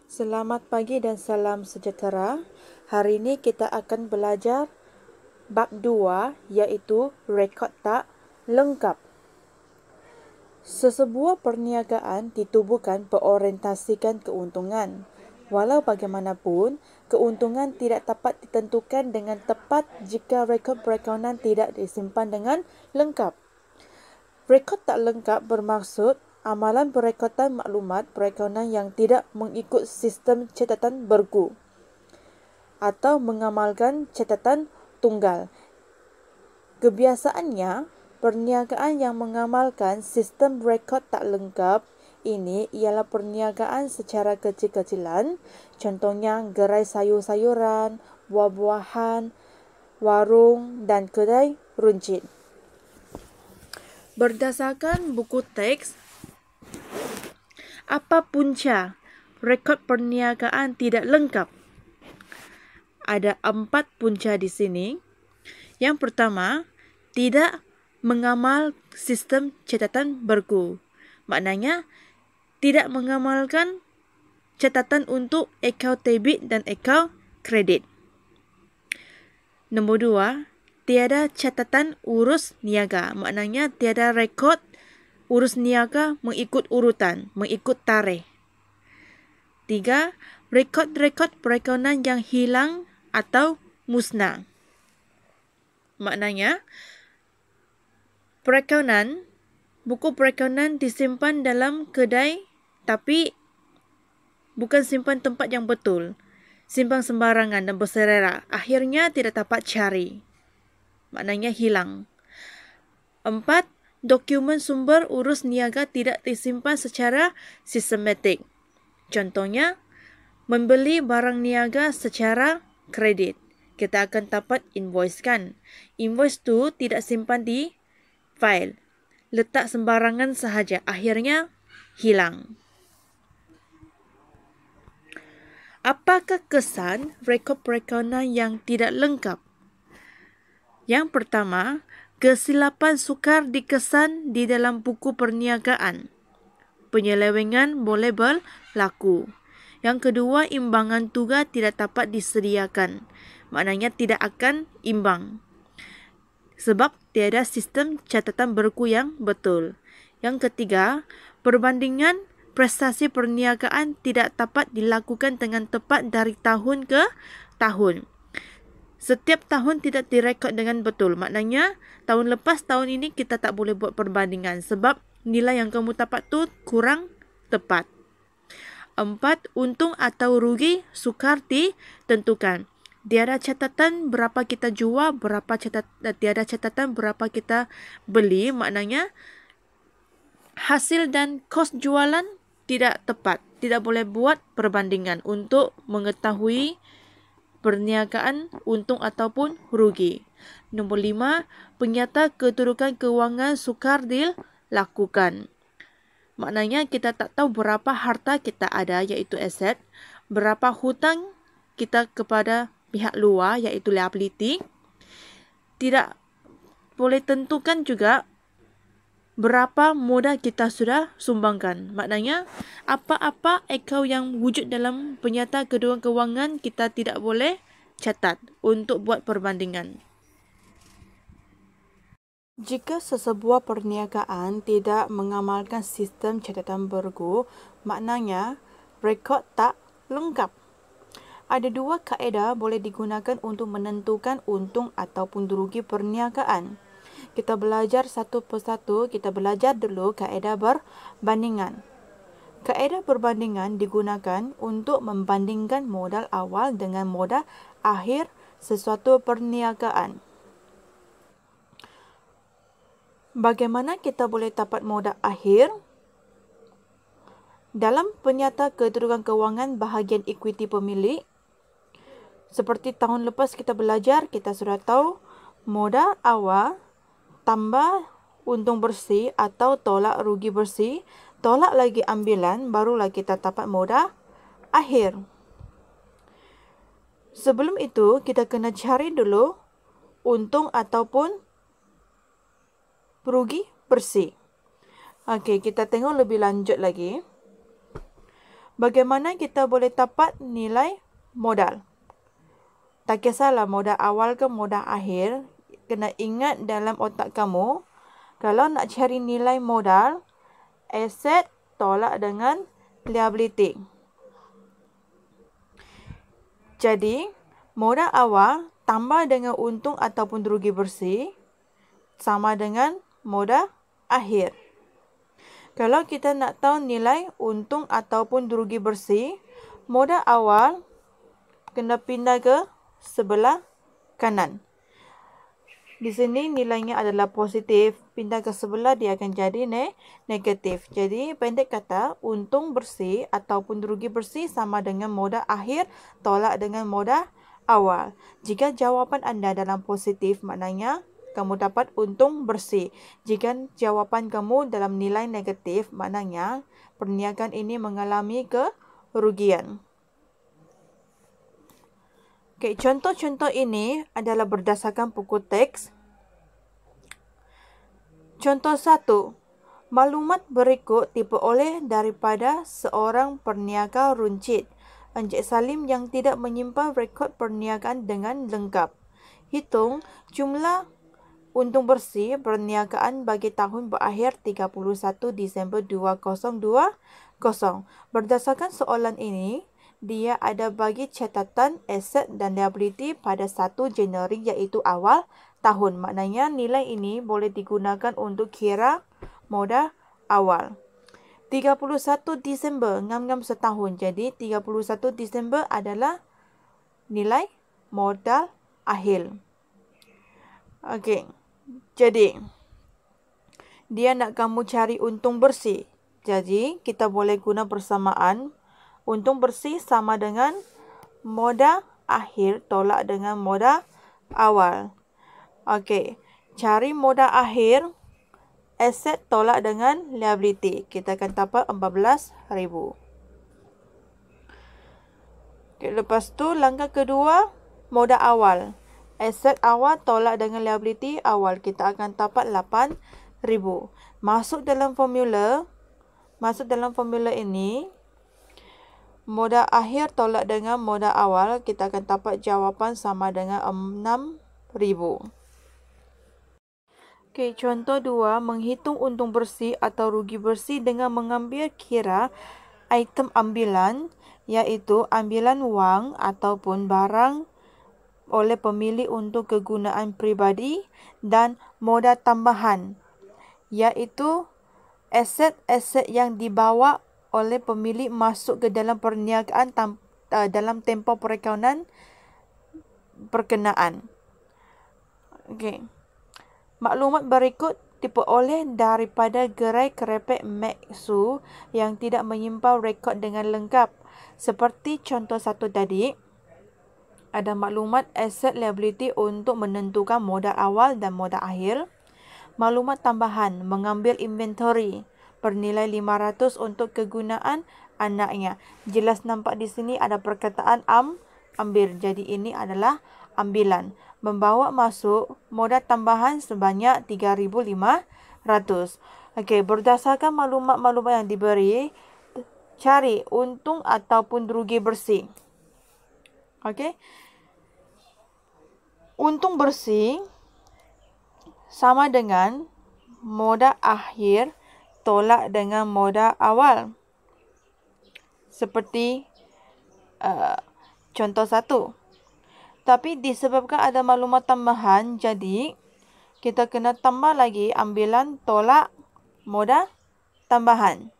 Selamat pagi dan salam sejahtera. Hari ini kita akan belajar bab 2 iaitu rekod tak lengkap. Sesebuah perniagaan ditubuhkan berorientasikan keuntungan. Walau bagaimanapun, keuntungan tidak dapat ditentukan dengan tepat jika rekod perekonomian tidak disimpan dengan lengkap. Rekod tak lengkap bermaksud amalan perekodan maklumat perekonomian yang tidak mengikut sistem catatan bergu atau mengamalkan catatan tunggal. Kebiasaannya, perniagaan yang mengamalkan sistem rekod tak lengkap ini ialah perniagaan secara kecil-kecilan, contohnya gerai sayur-sayuran, buah-buahan, warung dan kedai runcit. Berdasarkan buku teks, apa punca rekod perniagaan tidak lengkap? Ada 4 punca di sini. Yang pertama, tidak mengamal sistem catatan bergu. Maknanya, tidak mengamalkan catatan untuk akaun debit dan akaun kredit. Nombor 2, tiada catatan urus niaga. Maknanya, tiada rekod urus niaga mengikut urutan, mengikut tarikh. 3, rekod-rekod perekonomian yang hilang atau musnah. Maknanya, buku perekonomian disimpan dalam kedai tapi bukan simpan tempat yang betul. Simpan sembarangan dan berselerak. Akhirnya tidak dapat cari. Maknanya hilang. 4, dokumen sumber urus niaga tidak disimpan secara sistematik. Contohnya, membeli barang niaga secara kredit. Kita akan dapat invoice kan. Invoice tu tidak simpan di file. Letak sembarangan sahaja. Akhirnya hilang. Apakah kesan rekod perekonomian yang tidak lengkap? Yang pertama, kesilapan sukar dikesan di dalam buku perniagaan. Penyelewengan boleh berlaku. Yang kedua, imbangan tugas tidak dapat disediakan. Maknanya tidak akan imbang. Sebab tiada sistem catatan bergu yang betul. Yang ketiga, perbandingan prestasi perniagaan tidak dapat dilakukan dengan tepat dari tahun ke tahun. Setiap tahun tidak direkod dengan betul. Maknanya, tahun lepas tahun ini kita tak boleh buat perbandingan sebab nilai yang kamu dapat tu kurang tepat. 4, untung atau rugi sukar ditentukan. Tiada catatan berapa kita jual, tiada catatan berapa kita beli. Maknanya, hasil dan kos jualan tidak tepat. Tidak boleh buat perbandingan untuk mengetahui perniagaan untung ataupun rugi. Nombor 5, penyata kedudukan kewangan sukar dilakukan. Maknanya kita tak tahu berapa harta kita ada iaitu aset, berapa hutang kita kepada pihak luar iaitu liability. Tidak boleh tentukan juga berapa modal kita sudah sumbangkan. Maknanya, apa-apa akaun yang wujud dalam penyata kedudukan kewangan kita tidak boleh catat untuk buat perbandingan. Jika sesebuah perniagaan tidak mengamalkan sistem catatan bergu, maknanya rekod tak lengkap. Ada 2 kaedah boleh digunakan untuk menentukan untung ataupun rugi perniagaan. Kita belajar satu persatu. Kita belajar dulu kaedah berbandingan. Kaedah berbandingan digunakan untuk membandingkan modal awal dengan modal akhir sesuatu perniagaan. Bagaimana kita boleh dapat modal akhir? Dalam penyata kedudukan kewangan bahagian ekuiti pemilik, seperti tahun lepas kita belajar, kita sudah tahu modal awal tambah untung bersih atau tolak rugi bersih, tolak lagi ambilan, barulah kita dapat modal akhir. Sebelum itu, kita kena cari dulu untung ataupun rugi bersih. Okey, kita tengok lebih lanjut lagi. Bagaimana kita boleh dapat nilai modal? Tak kisahlah modal awal ke modal akhir, kena ingat dalam otak kamu, kalau nak cari nilai modal, aset tolak dengan liability. Jadi, modal awal tambah dengan untung ataupun rugi bersih sama dengan modal akhir. Kalau kita nak tahu nilai untung ataupun rugi bersih, modal awal kena pindah ke sebelah kanan. Di sini nilainya adalah positif, pindah ke sebelah dia akan jadi negatif. Jadi pendek kata, untung bersih ataupun rugi bersih sama dengan modal akhir tolak dengan modal awal. Jika jawapan anda dalam positif, maknanya kamu dapat untung bersih. Jika jawapan kamu dalam nilai negatif, maknanya perniagaan ini mengalami kerugian. Okay, contoh-contoh ini adalah berdasarkan buku teks. Contoh 1. Maklumat berikut diperoleh daripada seorang perniaga runcit, Encik Salim yang tidak menyimpan rekod perniagaan dengan lengkap. Hitung jumlah untung bersih perniagaan bagi tahun berakhir 31 Disember 2020. Berdasarkan soalan ini, dia ada bagi catatan aset dan liability pada 1 Januari iaitu awal tahun. Maknanya nilai ini boleh digunakan untuk kira modal awal. 31 Disember ngam-ngam setahun. Jadi 31 Disember adalah nilai modal akhir. Okey. Jadi dia nak kamu cari untung bersih. Jadi kita boleh guna persamaan. Untung bersih sama dengan modal akhir tolak dengan modal awal. Okey. Cari modal akhir, aset tolak dengan liability. Kita akan dapat 14,000. Okay, lepas tu langkah kedua, modal awal. Aset awal tolak dengan liability awal. Kita akan dapat 8,000. Masuk dalam formula ini, modal akhir tolak dengan modal awal, kita akan dapat jawapan sama dengan 6,000. Okey, contoh 2, menghitung untung bersih atau rugi bersih dengan mengambil kira item ambilan, iaitu ambilan wang ataupun barang oleh pemilik untuk kegunaan peribadi dan modal tambahan, iaitu aset-aset yang dibawa oleh pemilik masuk ke dalam perniagaan dalam tempoh perakaunan berkenaan. Okey. Maklumat berikut diperoleh daripada gerai kerepek Maxu yang tidak menyimpan rekod dengan lengkap. Seperti contoh 1 tadi, ada maklumat aset liability untuk menentukan modal awal dan modal akhir. Maklumat tambahan, mengambil inventory bernilai 500 untuk kegunaan anaknya. Jelas nampak di sini ada perkataan ambil. Jadi ini adalah ambilan. Membawa masuk modal tambahan sebanyak 3,500. Okey, berdasarkan maklumat-maklumat yang diberi, cari untung ataupun rugi bersih. Okey. Untung bersih sama dengan modal akhir tolak dengan modal awal. Seperti contoh 1. Tapi disebabkan ada maklumat tambahan, jadi kita kena tambah lagi ambilan tolak modal tambahan.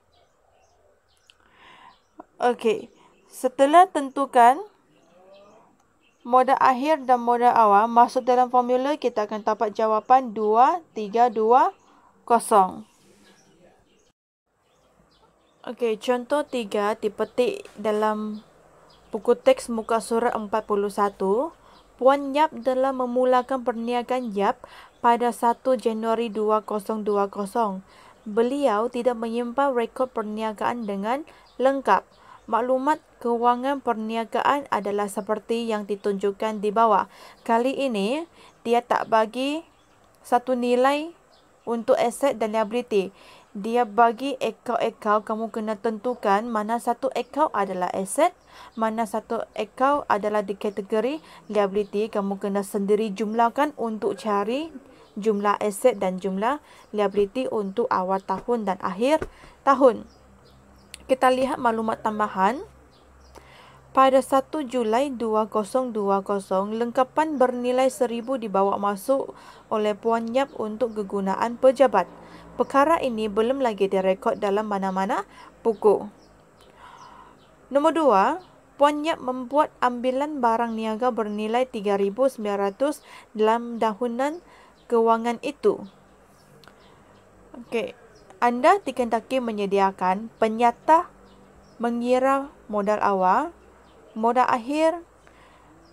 Okey. Setelah tentukan modal akhir dan modal awal, masuk dalam formula, kita akan dapat jawapan 2,320. Okey, contoh 3 dipetik dalam buku teks muka surat 41. Puan Yap telah memulakan perniagaan Yap pada 1 Januari 2020. Beliau tidak menyimpan rekod perniagaan dengan lengkap. Maklumat kewangan perniagaan adalah seperti yang ditunjukkan di bawah. Kali ini, dia tak bagi satu nilai untuk aset dan liability. dia bagi akaun, kamu kena tentukan mana satu akaun adalah aset, mana satu akaun adalah di kategori liability. Kamu kena sendiri jumlahkan untuk cari jumlah aset dan jumlah liability untuk awal tahun dan akhir tahun. Kita lihat maklumat tambahan. Pada 1 Julai 2020, lengkapan bernilai 1,000 dibawa masuk oleh Puan Yap untuk kegunaan pejabat. Perkara ini belum lagi direkod dalam mana-mana buku. Nombor 2, Puan Yap membuat ambilan barang niaga bernilai 3,900 dalam tahunan kewangan itu. Okey, anda dikendaki menyediakan penyata mengira modal awal, modal akhir,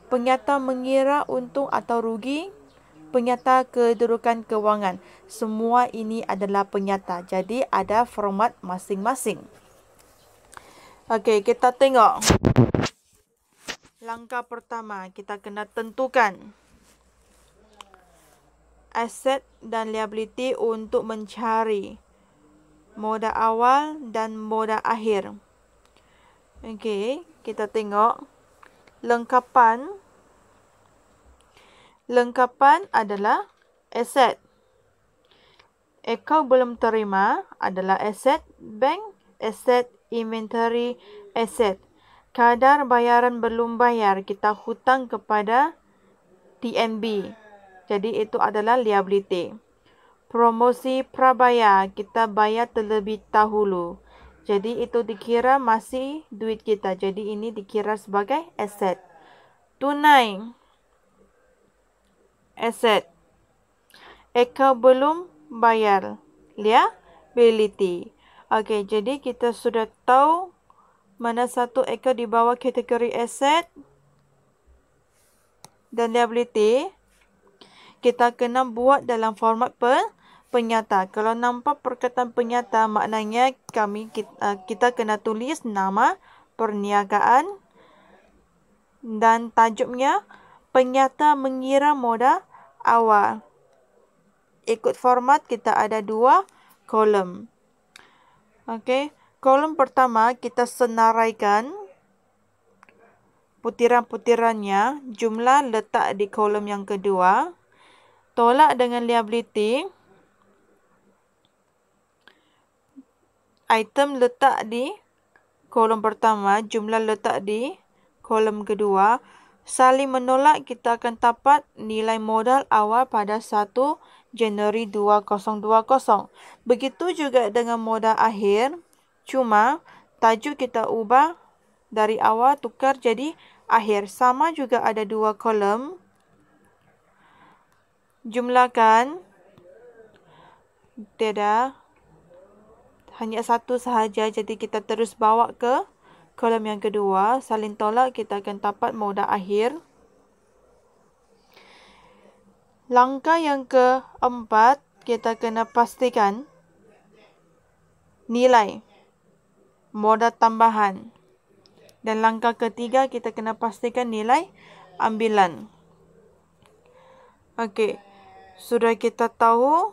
penyata mengira untung atau rugi, penyata kedudukan kewangan. Semua ini adalah penyata. Jadi ada format masing-masing. Okey, kita tengok. Langkah pertama, kita kena tentukan aset dan liability untuk mencari modal awal dan modal akhir. Okey, kita tengok lengkapan. Lengkapan adalah aset. Akaun belum terima adalah aset bank, aset inventory, aset. Kadar bayaran belum bayar, kita hutang kepada TNB. Jadi itu adalah liability. Promosi prabayar, kita bayar terlebih dahulu. Jadi itu dikira masih duit kita. Jadi ini dikira sebagai aset. Tunai, aset. Akaun belum bayar, liability. Okey, jadi kita sudah tahu mana satu akaun di bawah kategori aset dan liability. Kita kena buat dalam format penyata. Kalau nampak perkataan penyata, maknanya kita kena tulis nama perniagaan dan tajuknya penyata mengira modal awal. Ikut format kita ada 2 kolom. Okey, kolom pertama kita senaraikan putiran-putirannya, jumlah letak di kolom yang kedua. Tolak dengan liability. Item letak di kolom pertama, jumlah letak di kolom kedua. Saling menolak, kita akan dapat nilai modal awal pada 1 Januari 2020. Begitu juga dengan modal akhir. Cuma tajuk kita ubah dari awal tukar jadi akhir. Sama juga ada 2 kolom. Jumlahkan. Tidak. Hanya satu sahaja. Jadi kita terus bawa ke kolom yang kedua. Saling tolak. Kita akan dapat modal akhir. Langkah yang keempat. Kita kena pastikan nilai modal tambahan. Dan langkah ketiga. Kita kena pastikan nilai ambilan. Okey. Sudah kita tahu,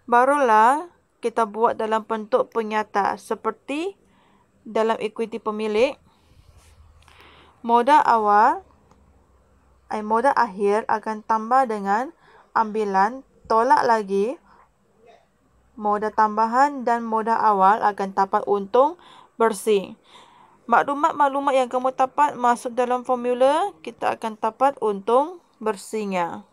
barulah kita buat dalam bentuk penyata seperti dalam ekuiti pemilik. Modal awal, modal akhir akan tambah dengan ambilan, tolak lagi modal tambahan dan modal awal akan dapat untung bersih. Maklumat-maklumat yang kamu dapat masuk dalam formula, kita akan dapat untung bersihnya.